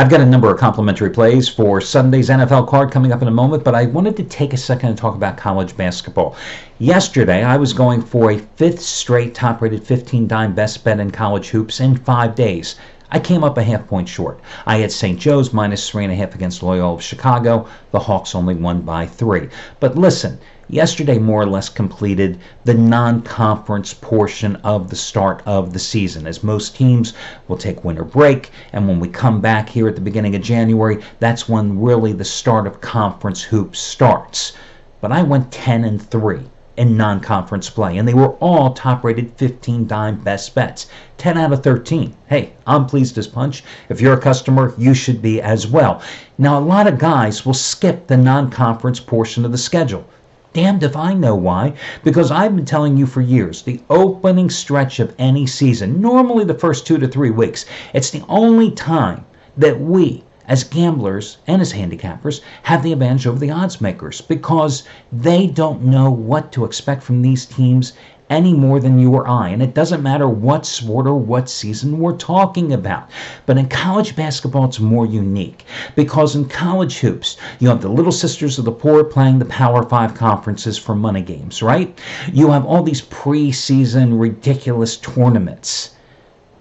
I've got a number of complimentary plays for Sunday's NFL card coming up in a moment, but I wanted to take a second and talk about college basketball. Yesterday, I was going for a fifth straight top-rated 15-dime best bet in college hoops in 5 days. I came up a half point short. I had St. Joe's -3.5 against Loyola of Chicago. The Hawks only won by 3. But listen, yesterday more or less completed the non-conference portion of the start of the season, as most teams will take winter break, and when we come back here at the beginning of January, that's when really the start of conference hoops starts. But I went 10-3 in non-conference play, and they were all top-rated 15-dime best bets. 10 out of 13. Hey, I'm pleased as punch. If you're a customer, you should be as well. Now, a lot of guys will skip the non-conference portion of the schedule. Damned if I know why, because I've been telling you for years, the opening stretch of any season, normally the first 2 to 3 weeks, it's the only time that we, as gamblers and as handicappers, have the advantage over the odds makers, because they don't know what to expect from these teams any more than you or I. And it doesn't matter what sport or what season we're talking about. But in college basketball, it's more unique, because in college hoops, you have the Little Sisters of the Poor playing the Power 5 conferences for money games, right? You have all these preseason ridiculous tournaments.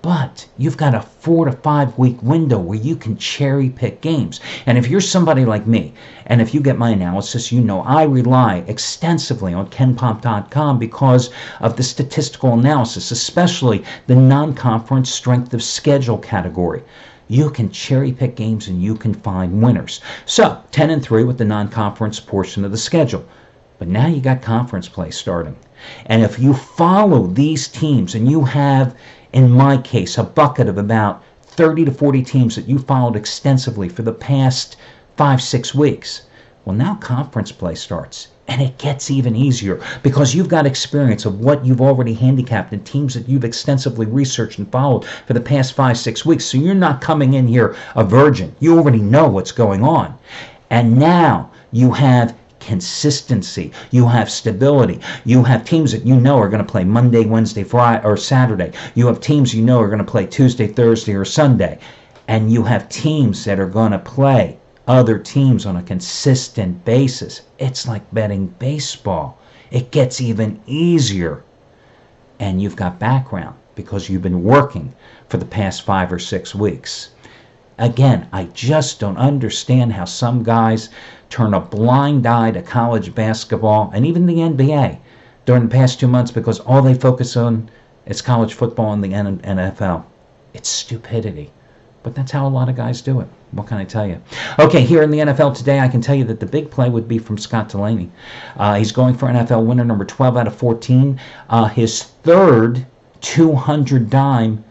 But you've got a 4 to 5 week window where you can cherry pick games. And if you're somebody like me, and if you get my analysis, you know I rely extensively on KenPom.com because of the statistical analysis, especially the non-conference strength of schedule category. You can cherry pick games and you can find winners. So 10-3 with the non-conference portion of the schedule. But now you got conference play starting. And if you follow these teams and you have, in my case, a bucket of about 30 to 40 teams that you followed extensively for the past 5-6 weeks, well, now conference play starts. And it gets even easier because you've got experience of what you've already handicapped and teams that you've extensively researched and followed for the past 5-6 weeks. So you're not coming in here a virgin. You already know what's going on. And now you have consistency, you have stability, you have teams that you know are going to play Monday, Wednesday, Friday, or Saturday. You have teams you know are going to play Tuesday, Thursday, or Sunday. And you have teams that are going to play other teams on a consistent basis. It's like betting baseball. It gets even easier. And you've got background because you've been working for the past 5 or 6 weeks. Again, I just don't understand how some guys turn a blind eye to college basketball and even the NBA during the past 2 months because all they focus on is college football and the NFL. It's stupidity. But that's how a lot of guys do it. What can I tell you? Okay, here in the NFL today, I can tell you that the big play would be from Scott Delaney. He's going for NFL winner number 12 out of 14. His third 200-dime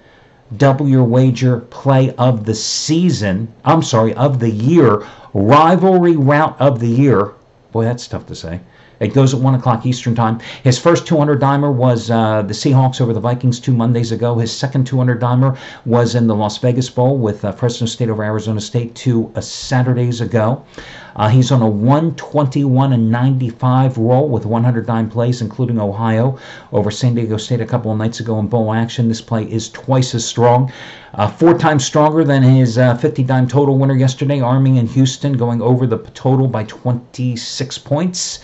double your wager play of the season, of the year, rivalry route of the year. Boy, that's tough to say. It goes at 1 o'clock Eastern Time. His first 200-dimer was the Seahawks over the Vikings 2 Mondays ago. His second 200-dimer was in the Las Vegas Bowl with Fresno State over Arizona State 2 Saturdays ago. He's on a 121-95 roll with 100-dime plays, including Ohio over San Diego State a couple of nights ago in bowl action. This play is twice as strong. 4 times stronger than his 50-dime total winner yesterday, Army in Houston, going over the total by 26 points.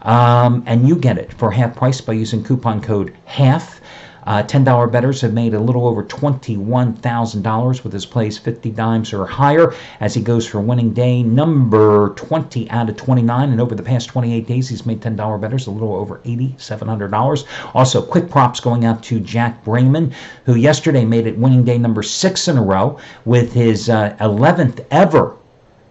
And you get it for half price by using coupon code HALF. $10 bettors have made a little over $21,000 with his plays 50 dimes or higher as he goes for winning day number 20 out of 29. And over the past 28 days, he's made $10 bettors a little over $8,700. Also, quick props going out to Jack Brayman, who yesterday made it winning day number 6 in a row with his 11th ever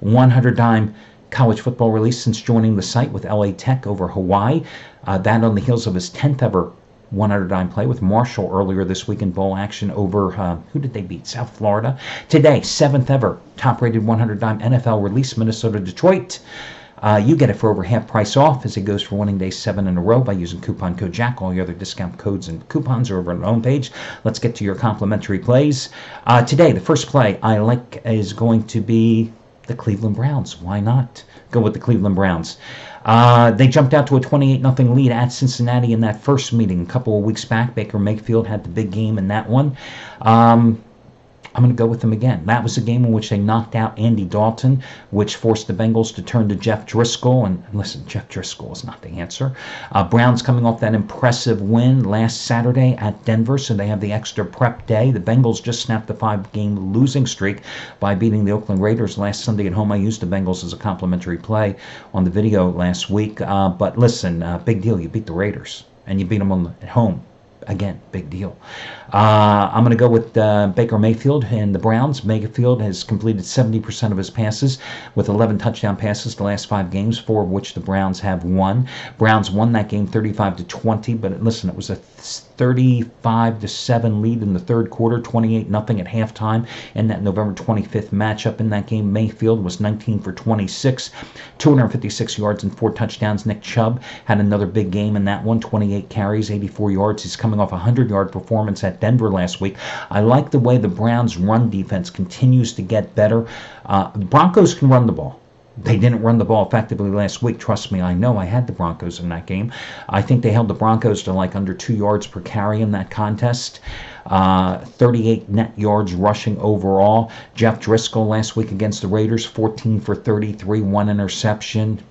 100-dime college football release since joining the site with LA Tech over Hawaii. That on the heels of his 10th ever 100-dime play with Marshall earlier this week in bowl action over, who did they beat? South Florida. Today, 7th ever top-rated 100-dime NFL release, Minnesota-Detroit. You get it for over half price off as it goes for winning day 7 in a row by using coupon code JACK. All your other discount codes and coupons are over on our own page. Let's get to your complimentary plays. Today, the first play I like is going to be the Cleveland Browns. Why not? Go with the Cleveland Browns. They jumped out to a 28-0 lead at Cincinnati in that first meeting a couple of weeks back. Baker Mayfield had the big game in that one. I'm going to go with them again. That was a game in which they knocked out Andy Dalton, which forced the Bengals to turn to Jeff Driscoll. And listen, Jeff Driscoll is not the answer. Browns coming off that impressive win last Saturday at Denver, so they have the extra prep day. The Bengals just snapped the 5-game losing streak by beating the Oakland Raiders last Sunday at home. I used the Bengals as a complimentary play on the video last week. But listen, big deal. You beat the Raiders, and you beat them at home. Again, big deal. I'm going to go with Baker Mayfield and the Browns. Mayfield has completed 70% of his passes with 11 touchdown passes the last 5 games, 4 of which the Browns have won. Browns won that game 35-20, but listen, it was a 35-7 lead in the third quarter, 28-0 at halftime in that November 25th matchup. In that game, Mayfield was 19 for 26, 256 yards and 4 touchdowns. Nick Chubb had another big game in that one, 28 carries, 84 yards. He's coming off a 100-yard performance at Denver last week. I like the way the Browns' run defense continues to get better. The Broncos can run the ball. They didn't run the ball effectively last week. Trust me, I know. I had the Broncos in that game. I think they held the Broncos to like under 2 yards per carry in that contest. 38 net yards rushing overall. Jeff Driscoll last week against the Raiders, 14 for 33, 1 interception.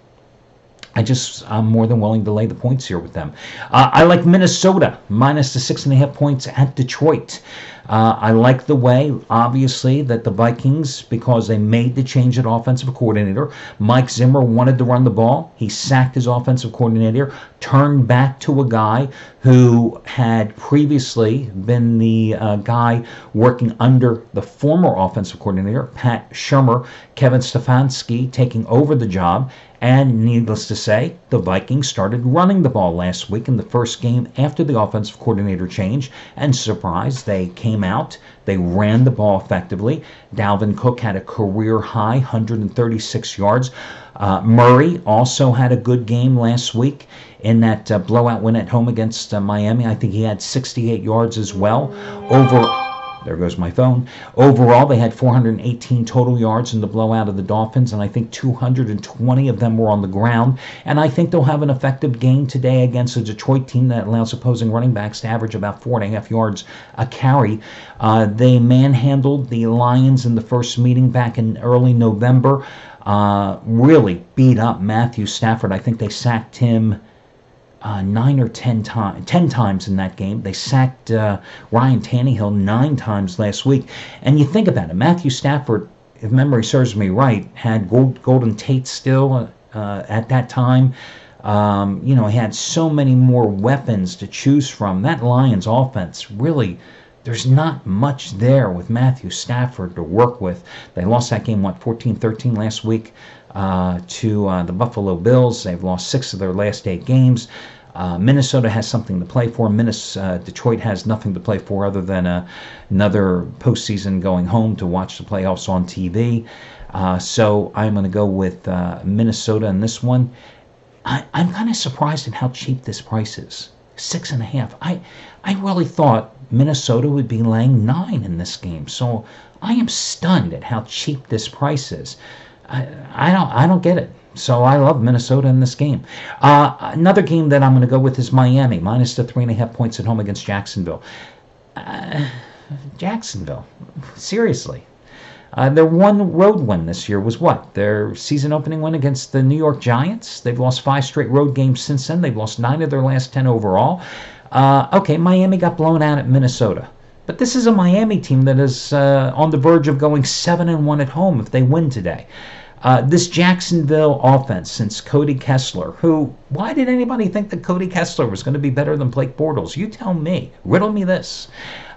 I'm more than willing to lay the points here with them. I like Minnesota, minus the 6.5 points at Detroit. I like the way, obviously, that the Vikings, because they made the change at offensive coordinator, Mike Zimmer wanted to run the ball. He sacked his offensive coordinator, turned back to a guy who had previously been the guy working under the former offensive coordinator, Pat Shurmur. Kevin Stefanski taking over the job. And needless to say, the Vikings started running the ball last week in the first game after the offensive coordinator change. And surprise, they came out. They ran the ball effectively. Dalvin Cook had a career high, 136 yards. Murray also had a good game last week in that blowout win at home against Miami. I think he had 68 yards as well. There goes my phone. Overall, they had 418 total yards in the blowout of the Dolphins, and I think 220 of them were on the ground. And I think they'll have an effective game today against a Detroit team that allows opposing running backs to average about 4.5 yards a carry. They manhandled the Lions in the first meeting back in early November. Really beat up Matthew Stafford. I think they sacked him 9 or 10 times in that game. They sacked Ryan Tannehill 9 times last week. And you think about it, Matthew Stafford, if memory serves me right, had Golden Tate still at that time. He had so many more weapons to choose from. That Lions offense, really, there's not much there with Matthew Stafford to work with. They lost that game, 14-13 last week to the Buffalo Bills. They've lost 6 of their last 8 games. Minnesota has something to play for. Detroit has nothing to play for other than another postseason going home to watch the playoffs on TV. So I'm going to go with Minnesota in this one. I'm kind of surprised at how cheap this price is. 6.5. I really thought Minnesota would be laying 9 in this game. So I am stunned at how cheap this price is. I don't get it. So I love Minnesota in this game. Another game that I'm going to go with is Miami, minus the 3.5 points at home against Jacksonville. Jacksonville, seriously. Their one road win this year was what? Their season opening win against the New York Giants. They've lost 5 straight road games since then. They've lost 9 of their last 10 overall. Okay, Miami got blown out at Minnesota. But this is a Miami team that is on the verge of going 7-1 at home if they win today. This Jacksonville offense, since Cody Kessler, why did anybody think that Cody Kessler was going to be better than Blake Bortles? You tell me. Riddle me this.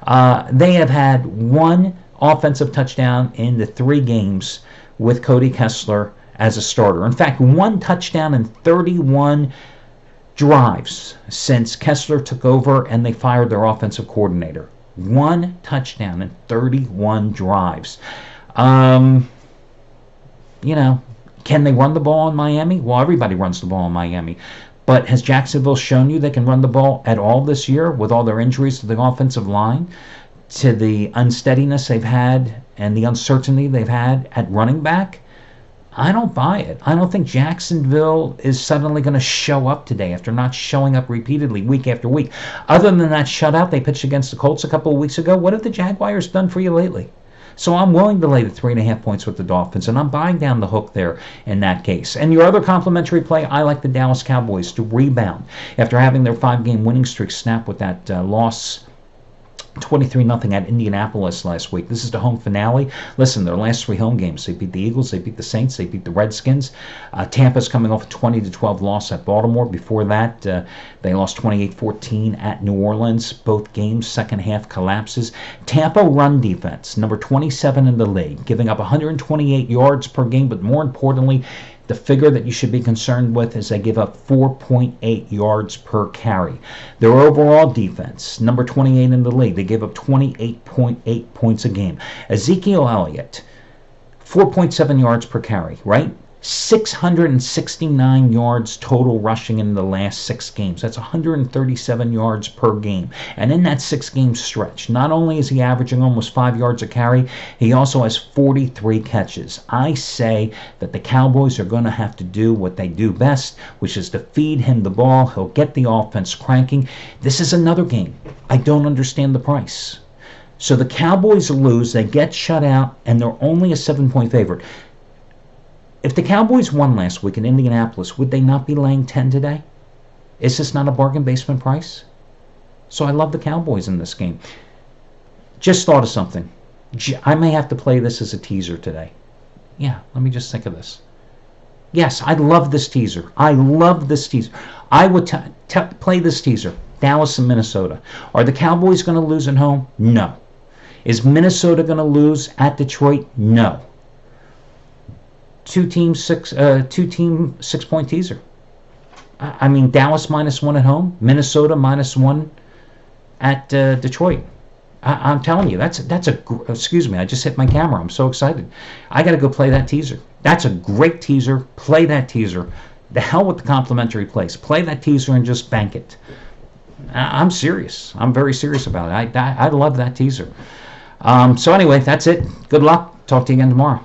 They have had 1 offensive touchdown in the 3 games with Cody Kessler as a starter. In fact, 1 touchdown in 31 drives since Kessler took over and they fired their offensive coordinator. 1 touchdown in 31 drives. Can they run the ball in Miami? Well, everybody runs the ball in Miami. But has Jacksonville shown you they can run the ball at all this year with all their injuries to the offensive line, to the unsteadiness they've had and the uncertainty they've had at running back? I don't buy it. I don't think Jacksonville is suddenly going to show up today after not showing up repeatedly week after week. Other than that shutout they pitched against the Colts a couple of weeks ago, what have the Jaguars done for you lately? So I'm willing to lay the 3.5 points with the Dolphins, and I'm buying down the hook there in that case. And your other complimentary play, I like the Dallas Cowboys to rebound after having their 5-game winning streak snap with that loss 23-0 at Indianapolis last week. This is the home finale. Listen, their last 3 home games, they beat the Eagles, they beat the Saints, they beat the Redskins. Tampa's coming off a 20-12 loss at Baltimore. Before that, they lost 28-14 at New Orleans. Both games, second half collapses. Tampa run defense, number 27 in the league, giving up 128 yards per game, but more importantly, the figure that you should be concerned with is they give up 4.8 yards per carry. Their overall defense, number 28 in the league, they give up 28.8 points a game. Ezekiel Elliott, 4.7 yards per carry, right? 669 yards total rushing in the last 6 games. That's 137 yards per game. And in that 6-game stretch, not only is he averaging almost 5 yards a carry, he also has 43 catches. I say that the Cowboys are going to have to do what they do best, which is to feed him the ball. He'll get the offense cranking. This is another game. I don't understand the price. So the Cowboys lose, they get shut out, and they're only a 7-point favorite. If the Cowboys won last week in Indianapolis, would they not be laying 10 today? Is this not a bargain basement price? So I love the Cowboys in this game. Just thought of something. I may have to play this as a teaser today. Yeah, let me just think of this. Yes, I love this teaser. I love this teaser. I would play this teaser. Dallas and Minnesota. Are the Cowboys going to lose at home? No. Is Minnesota going to lose at Detroit? No. Two-team 6-point teaser. I mean, Dallas -1 at home, Minnesota -1 at Detroit. I'm telling you, that's excuse me, I just hit my camera. I'm so excited. I got to go play that teaser. That's a great teaser. Play that teaser. The hell with the complimentary plays. Play that teaser and just bank it. I'm serious. I'm very serious about it. I love that teaser. So anyway, that's it. Good luck. Talk to you again tomorrow.